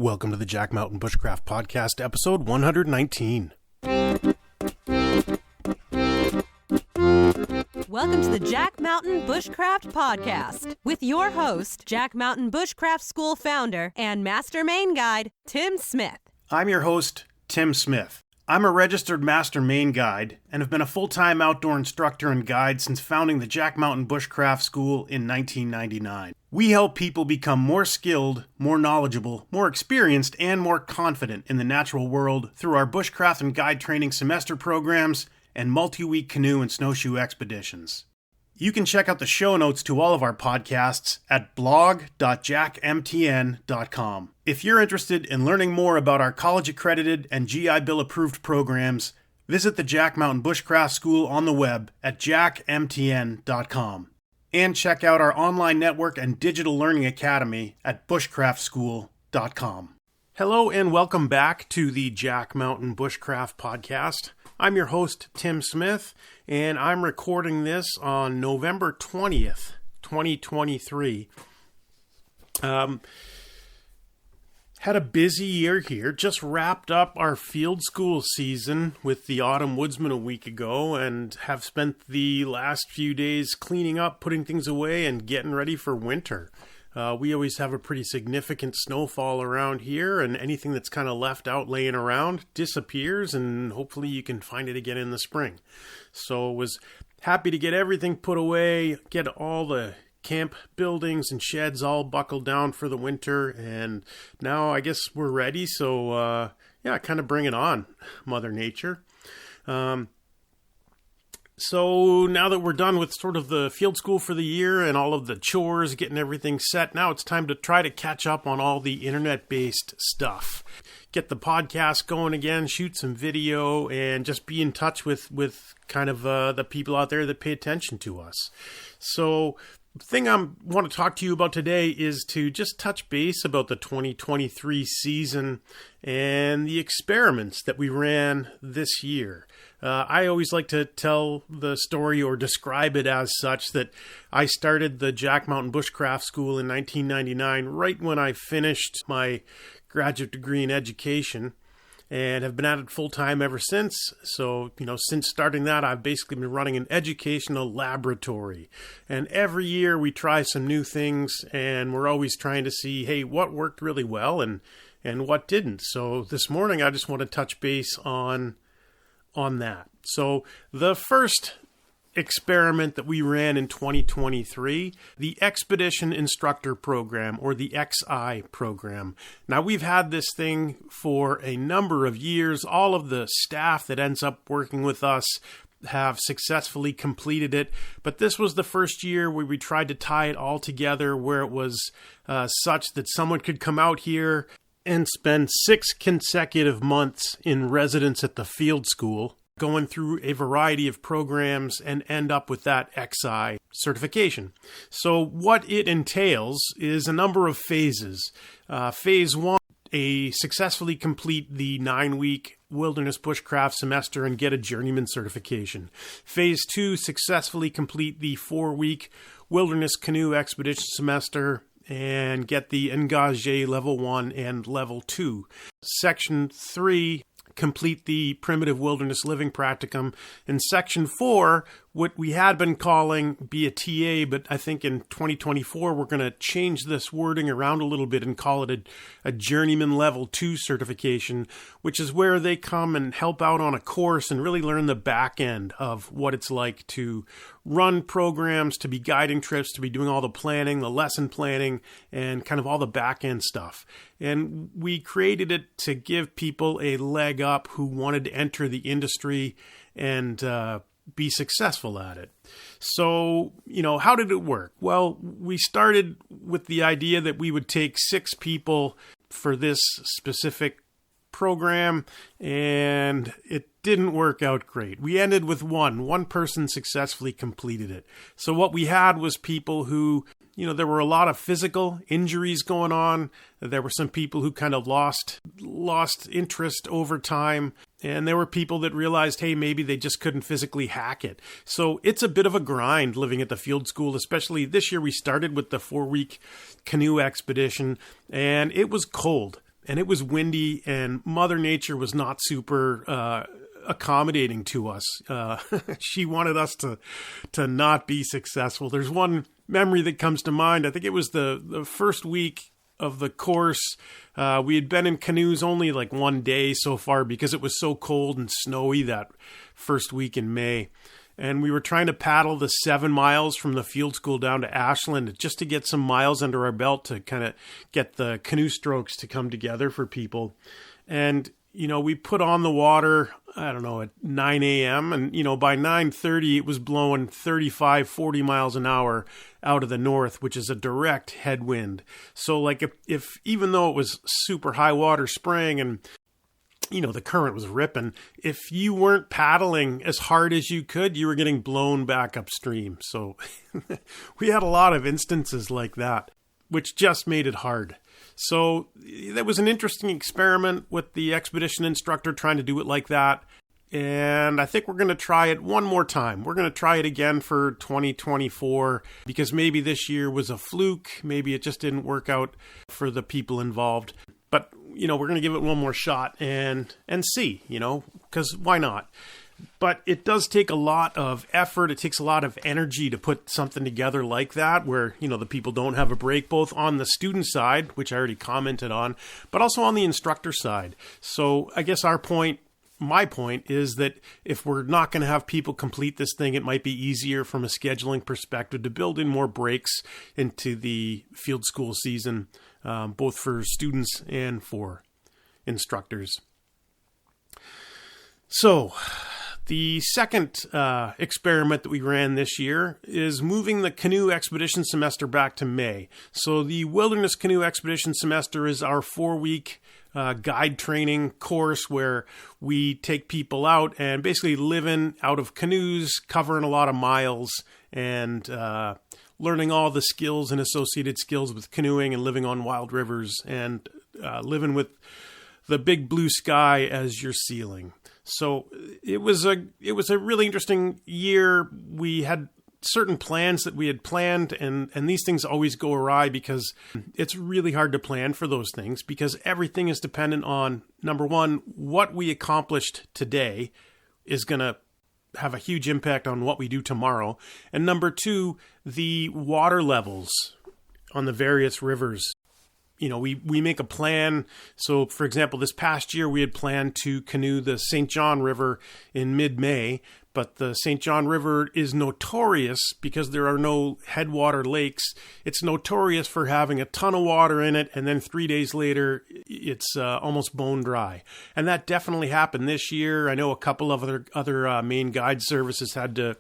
Welcome to the Jack Mountain Bushcraft Podcast, episode 119. Welcome to the Jack Mountain Bushcraft Podcast with your host, Jack Mountain Bushcraft School founder and Master Maine Guide, Tim Smith. I'm your host, Tim Smith. I'm a registered Master Maine Guide and have been a full-time outdoor instructor and guide since founding the Jack Mountain Bushcraft School in 1999. We help people become more skilled, more knowledgeable, more experienced, and more confident in the natural world through our bushcraft and guide training semester programs and multi-week canoe and snowshoe expeditions. You can check out the show notes to all of our podcasts at blog.jackmtn.com. If you're interested in learning more about our college-accredited and GI Bill-approved programs, visit the Jack Mountain Bushcraft School on the web at jackmtn.com. And check out our online network and digital learning academy at bushcraftschool.com. Hello and welcome back to the Jack Mountain Bushcraft Podcast. I'm your host, Tim Smith, and I'm recording this on November 20th, 2023. Had a busy year here. Just wrapped up our field school season with the Autumn Woodsman a week ago and have spent the last few days cleaning up, putting things away, and getting ready for winter. We always have a pretty significant snowfall around here, and anything that's kind of left out laying around disappears, and hopefully you can find it again in the spring. So was happy to get everything put away, get all the camp buildings and sheds all buckled down for the winter, and now I guess we're ready. So kind of bring it on, Mother Nature. So now that we're done with sort of the field school for the year and all of the chores, getting everything set, now it's time to try to catch up on all the internet-based stuff. Get the podcast going again, shoot some video, and just be in touch with kind of the people out there that pay attention to us. So the thing I want to talk to you about today is to just touch base about the 2023 season and the experiments that we ran this year. I always like to tell the story or describe it as such that I started the Jack Mountain Bushcraft School in 1999, right when I finished my graduate degree in education, and have been at it full-time ever since. So, since starting that, I've basically been running an educational laboratory. And every year we try some new things, and we're always trying to see, hey, what worked really well and what didn't. So this morning I just want to touch base on that. So the first experiment that we ran in 2023, the Expedition Instructor program, or the XI program. Now, we've had this thing for a number of years. All of the staff that ends up working with us have successfully completed it, but this was the first year where we tried to tie it all together, where it was such that someone could come out here and spend 6 consecutive months in residence at the field school, going through a variety of programs, and end up with that XI certification. So what it entails is a number of phases. Phase 1, successfully complete the 9-week Wilderness Bushcraft Semester and get a journeyman certification. Phase 2, successfully complete the 4-week Wilderness Canoe Expedition Semester and get the Engagé Level 1 and Level 2. Section 3, complete the Primitive Wilderness Living Practicum. And Section 4, what we had been calling be a TA, but I think in 2024 we're going to change this wording around a little bit and call it a Journeyman Level 2 certification, which is where they come and help out on a course and really learn the back end of what it's like to run programs, to be guiding trips, to be doing all the planning, the lesson planning, and kind of all the back end stuff. And we created it to give people a leg up who wanted to enter the industry and be successful at it. So, how did it work? Well, we started with the idea that we would take 6 people for this specific program, and it didn't work out great. We ended with one person successfully completed it. So what we had was people who, there were a lot of physical injuries going on. There were some people who kind of lost interest over time. And there were people that realized, hey, maybe they just couldn't physically hack it. So it's a bit of a grind living at the field school, especially this year. We started with the 4-week canoe expedition, and it was cold. and it was windy, and Mother Nature was not super accommodating to us. She wanted us to not be successful. There's one memory that comes to mind. I think it was the first week of the course. We had been in canoes only like one day so far because it was so cold and snowy that first week in May. And we were trying to paddle the 7 miles from the field school down to Ashland just to get some miles under our belt to kind of get the canoe strokes to come together for people. And, we put on the water, I don't know, at 9 a.m. And, by 9:30, it was blowing 35, 40 miles an hour out of the north, which is a direct headwind. So like if even though it was super high water spraying and the current was ripping, if you weren't paddling as hard as you could, you were getting blown back upstream. So we had a lot of instances like that, which just made it hard. So that was an interesting experiment with the expedition instructor trying to do it like that. And I think we're going to try it one more time. We're going to try it again for 2024 because maybe this year was a fluke. Maybe it just didn't work out for the people involved. But, we're going to give it one more shot and see, because why not? But it does take a lot of effort. It takes a lot of energy to put something together like that where, the people don't have a break, both on the student side, which I already commented on, but also on the instructor side. So I guess my point is that if we're not going to have people complete this thing, it might be easier from a scheduling perspective to build in more breaks into the field school season, both for students and for instructors. So the second experiment that we ran this year is moving the Canoe Expedition Semester back to May. So the Wilderness Canoe Expedition Semester is our 4-week guide training course where we take people out and basically living out of canoes, covering a lot of miles, and learning all the skills and associated skills with canoeing and living on wild rivers and living with the big blue sky as your ceiling. So it was a really interesting year. We had certain plans that we had planned, and these things always go awry because it's really hard to plan for those things because everything is dependent on, number one, what we accomplished today is going to have a huge impact on what we do tomorrow. And number two, the water levels on the various rivers. We make a plan. So, for example, this past year we had planned to canoe the St. John River in mid-May, but the St. John River is notorious because there are no headwater lakes. It's notorious for having a ton of water in it, and then 3 days later, it's almost bone dry. And that definitely happened this year. I know a couple of other Maine guide services had to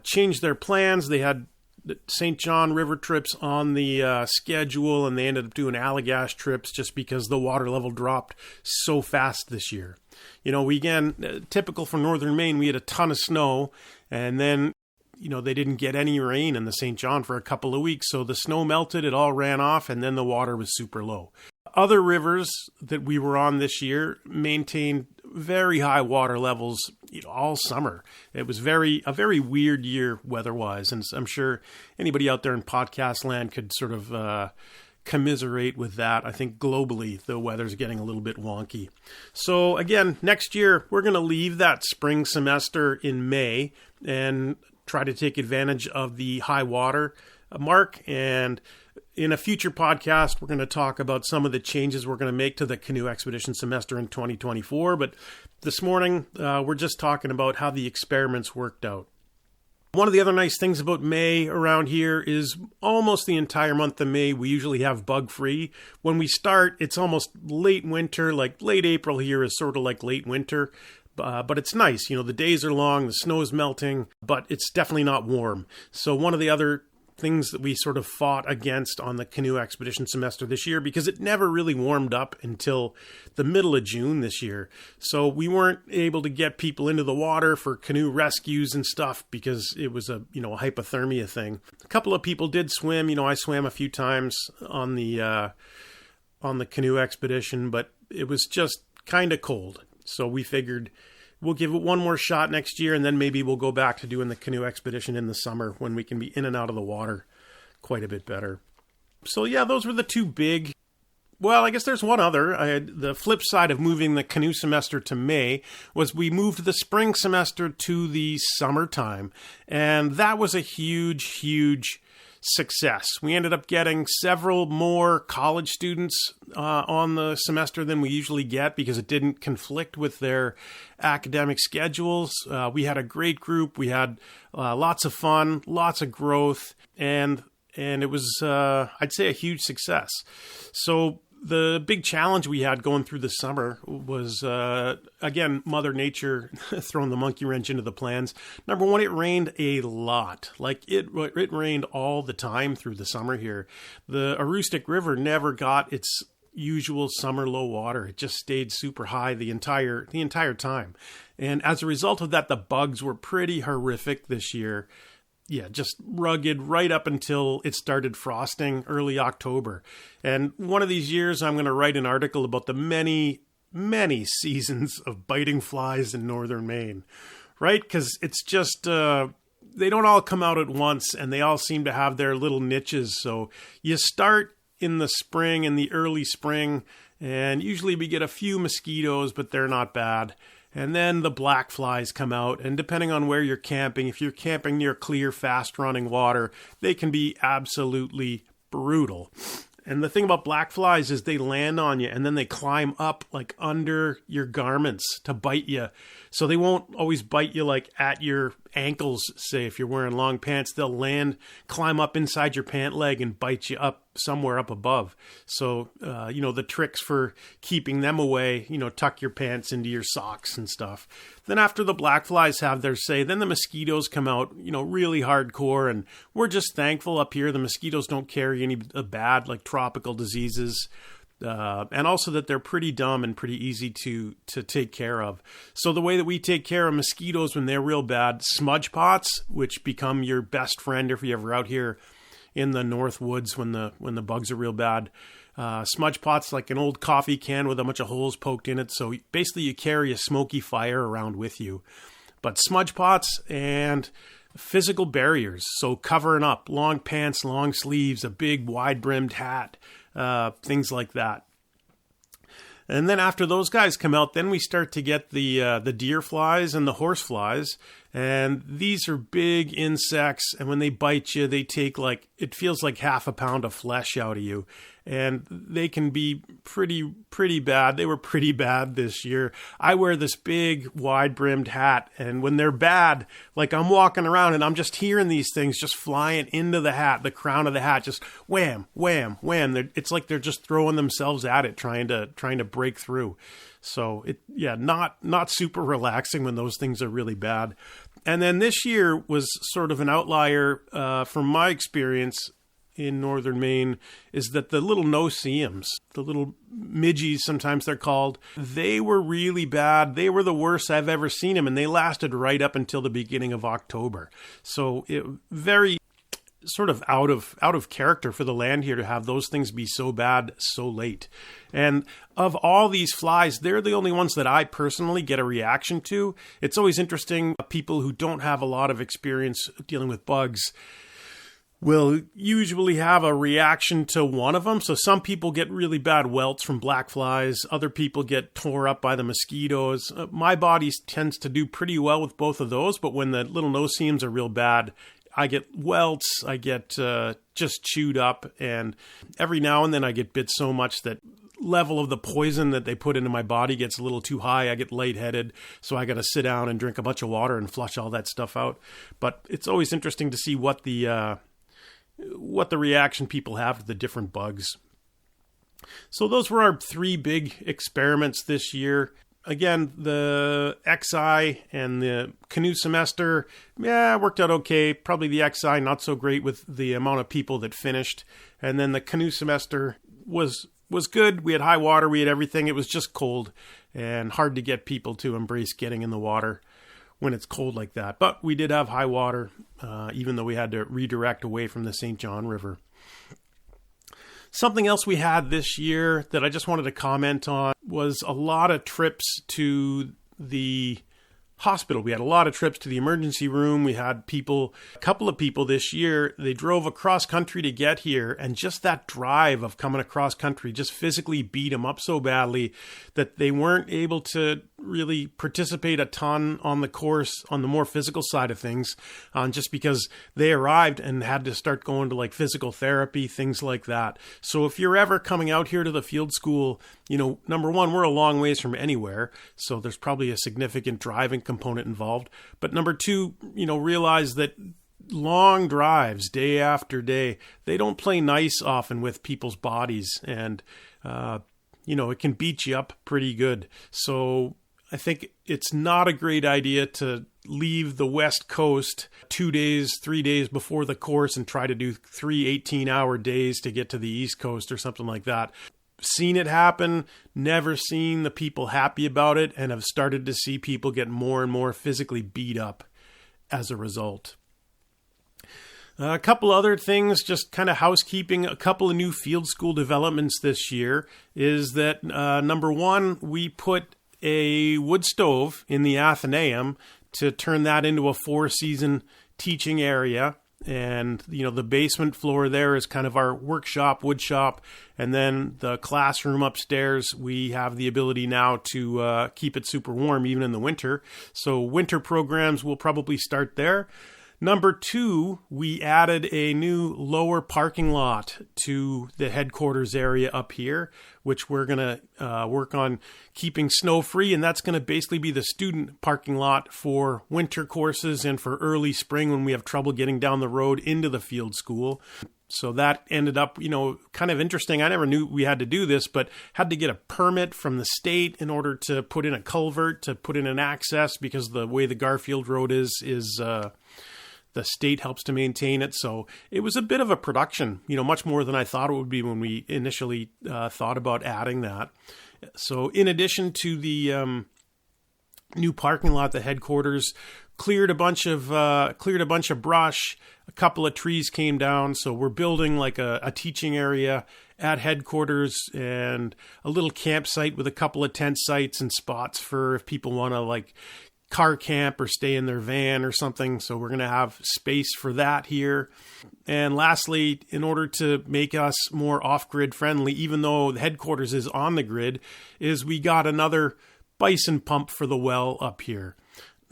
change their plans. They had the St. John River trips on the schedule, and they ended up doing Allagash trips just because the water level dropped so fast this year. Typical for northern Maine, we had a ton of snow, and then, they didn't get any rain in the St. John for a couple of weeks, so the snow melted, it all ran off, and then the water was super low. Other rivers that we were on this year maintained very high water levels all summer. It was a very weird year weather-wise, and I'm sure anybody out there in podcast land could sort of commiserate with that. I think globally the weather's getting a little bit wonky. So again, next year we're going to leave that spring semester in May and try to take advantage of the high water mark. And in a future podcast, we're going to talk about some of the changes we're going to make to the Canoe Expedition Semester in 2024. But this morning, we're just talking about how the experiments worked out. One of the other nice things about May around here is almost the entire month of May, we usually have bug-free. When we start, it's almost late winter, like late April here is sort of like late winter. But it's nice. The days are long, the snow is melting, but it's definitely not warm. So one of the other things that we sort of fought against on the Canoe Expedition Semester this year, because it never really warmed up until the middle of June this year. So we weren't able to get people into the water for canoe rescues and stuff because it was a hypothermia thing. A couple of people did swim. I swam a few times on the canoe expedition, but it was just kind of cold. So we figured we'll give it one more shot next year, and then maybe we'll go back to doing the canoe expedition in the summer when we can be in and out of the water quite a bit better. So yeah, those were the two big Well, I guess there's one other. The flip side of moving the canoe semester to May was we moved the spring semester to the summertime. And that was a huge, huge success. We ended up getting several more college students on the semester than we usually get because it didn't conflict with their academic schedules. We had a great group. We had lots of fun, lots of growth, and it was, I'd say, a huge success. So the big challenge we had going through the summer was, again, Mother Nature throwing the monkey wrench into the plans. Number one, it rained a lot. Like, it rained all the time through the summer here. The Aroostook River never got its usual summer low water. It just stayed super high the entire time. And as a result of that, the bugs were pretty horrific this year. Yeah, just rugged right up until it started frosting early October. And one of these years, I'm going to write an article about the many, many seasons of biting flies in northern Maine, right? Because it's just, they don't all come out at once, and they all seem to have their little niches. So you start in the spring, in the early spring, and usually we get a few mosquitoes, but they're not bad. And then the black flies come out, and depending on where you're camping, if you're camping near clear, fast-running water, they can be absolutely brutal. And the thing about black flies is they land on you, and then they climb up like under your garments to bite you. So they won't always bite you like at your ankles, say, if you're wearing long pants. They'll climb up inside your pant leg and bite you up somewhere up above. So, the tricks for keeping them away, tuck your pants into your socks and stuff. Then after the black flies have their say, then the mosquitoes come out, really hardcore. And we're just thankful up here the mosquitoes don't carry any bad, like tropical diseases. And also that they're pretty dumb and pretty easy to take care of. So the way that we take care of mosquitoes when they're real bad, smudge pots, which become your best friend if you're ever out here in the North Woods when the bugs are real bad. Smudge pots, like an old coffee can with a bunch of holes poked in it. So basically you carry a smoky fire around with you. But smudge pots and physical barriers, so covering up, long pants, long sleeves, a big wide-brimmed hat, things like that. And then after those guys come out, then we start to get the deer flies and the horse flies. And these are big insects. And when they bite you, they take it feels like half a pound of flesh out of you. And they can be pretty bad. They were pretty bad this year. I wear this big wide-brimmed hat. And when they're bad, I'm walking around and I'm just hearing these things just flying into the hat, the crown of the hat, just wham, wham, wham. It's like they're just throwing themselves at it, trying to break through. So not super relaxing when those things are really bad. And then this year was sort of an outlier from my experience in northern Maine, is that the little no-see-ums, the little midgies, sometimes they're called, they were really bad. They were the worst I've ever seen them, and they lasted right up until the beginning of October. So it very sort of out of character for the land here to have those things be so bad so late. And of all these flies, they're the only ones that I personally get a reaction to. It's always interesting, people who don't have a lot of experience dealing with bugs will usually have a reaction to one of them. So some people get really bad welts from black flies. Other people get tore up by the mosquitoes. My body tends to do pretty well with both of those. But when the little no-see-ums are real bad, I get welts, I get just chewed up. And every now and then I get bit so much that level of the poison that they put into my body gets a little too high. I get lightheaded, so I got to sit down and drink a bunch of water and flush all that stuff out. But it's always interesting to see what the reaction people have to the different bugs. So those were our 3 big experiments this year. Again, the XI and the canoe semester, worked out okay. Probably the XI not so great with the amount of people that finished. And then the canoe semester was good. We had high water, we had everything. It was just cold and hard to get people to embrace getting in the water when it's cold like that. But we did have high water, even though we had to redirect away from the St. John River. Something else we had this year that I just wanted to comment on was a lot of trips to the hospital. We had a lot of trips to the emergency room. We had a couple of people this year, they drove across country to get here, and just that drive of coming across country just physically beat them up so badly that they weren't able to really participate a ton on the course on the more physical side of things, just because they arrived and had to start going to like physical therapy, things like that. So if you're ever coming out here to the field school, number one, we're a long ways from anywhere, so there's probably a significant driving component involved. But number two, realize that long drives day after day, they don't play nice often with people's bodies, and it can beat you up pretty good. So I think it's not a great idea to leave the West Coast 2 days, 3 days before the course and try to do 3 18-hour days to get to the East Coast or something like that. Seen it happen, never seen the people happy about it, and have started to see people get more and more physically beat up as a result. A couple other things, just kind of housekeeping, a couple of new field school developments this year is that, number one, we put a wood stove in the Athenaeum to turn that into a 4-season teaching area. And, the basement floor there is kind of our workshop, wood shop. And then the classroom upstairs, we have the ability now to keep it super warm even in the winter. So winter programs will probably start there. Number two, we added a new lower parking lot to the headquarters area up here, which we're going to work on keeping snow-free, and that's going to basically be the student parking lot for winter courses and for early spring when we have trouble getting down the road into the field school. So that ended up, kind of interesting. I never knew we had to do this, but had to get a permit from the state in order to put in a culvert, to put in an access, because the way the Garfield Road is the state helps to maintain it. So it was a bit of a production, much more than I thought it would be when we initially thought about adding that. So in addition to the new parking lot, the headquarters cleared a bunch of brush. A couple of trees came down. So we're building like a teaching area at headquarters and a little campsite with a couple of tent sites and spots for if people want to car camp or stay in their van or something. So we're going to have space for that here. And lastly, in order to make us more off-grid friendly, even though the headquarters is on the grid, is we got another bison pump for the well up here.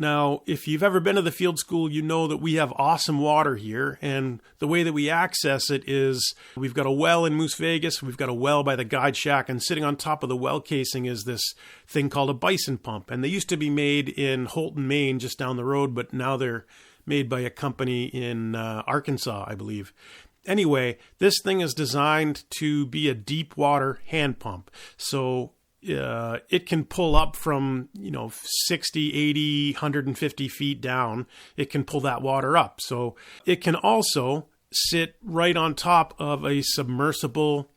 Now, if you've ever been to the field school, you know that we have awesome water here. And the way that we access it is we've got a well in Moose Vegas. We've got a well by the guide shack. And sitting on top of the well casing is this thing called a bison pump. And they used to be made in Holton, Maine, just down the road. But now they're made by a company in Arkansas, I believe. Anyway, this thing is designed to be a deep water hand pump. So it can pull up from, 60, 80, 150 feet down. It can pull that water up. So it can also sit right on top of a submersible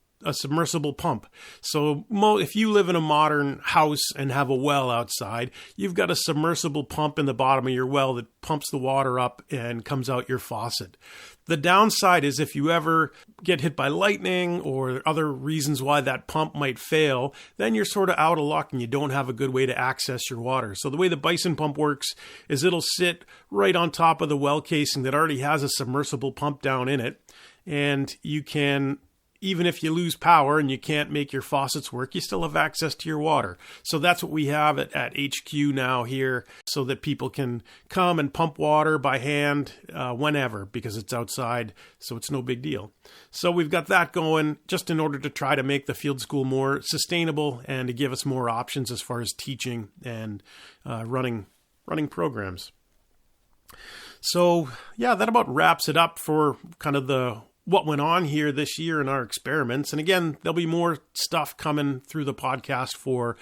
pump. So if you live in a modern house and have a well outside, you've got a submersible pump in the bottom of your well that pumps the water up and comes out your faucet. The downside is if you ever get hit by lightning or other reasons why that pump might fail, then you're sort of out of luck and you don't have a good way to access your water. So the way the bison pump works is it'll sit right on top of the well casing that already has a submersible pump down in it. And you can, even if you lose power and you can't make your faucets work, you still have access to your water. So that's what we have at HQ now here, so that people can come and pump water by hand whenever, because it's outside, so it's no big deal. So we've got that going just in order to try to make the field school more sustainable and to give us more options as far as teaching and running programs. So yeah, that about wraps it up for kind of what went on here this year in our experiments. And again, there'll be more stuff coming through the podcast for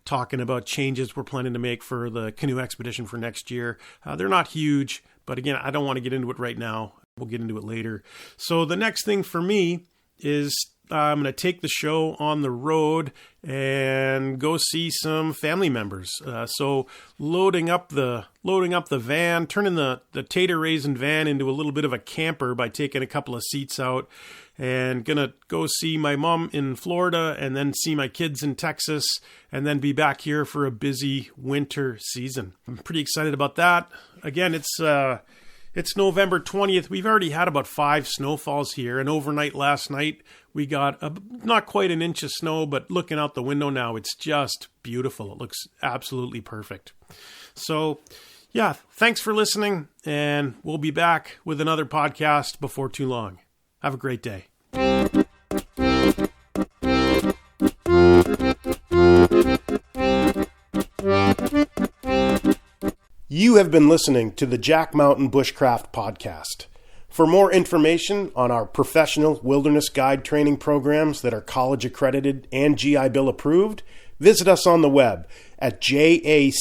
talking about changes we're planning to make for the canoe expedition for next year. They're not huge, but again, I don't want to get into it right now. We'll get into it later. So the next thing for me is I'm going to take the show on the road and go see some family members. So loading up the van, turning the tater raisin van into a little bit of a camper by taking a couple of seats out and gonna go see my mom in Florida and then see my kids in Texas and then be back here for a busy winter season. I'm pretty excited about that. Again, it's November 20th. We've already had about 5 snowfalls here, and overnight last night we got not quite an inch of snow, but looking out the window now, it's just beautiful. It looks absolutely perfect. So, yeah, thanks for listening, and we'll be back with another podcast before too long. Have a great day. You have been listening to the Jack Mountain Bushcraft Podcast. For more information on our professional wilderness guide training programs that are college accredited and GI Bill approved, visit us on the web at jackmtn.com.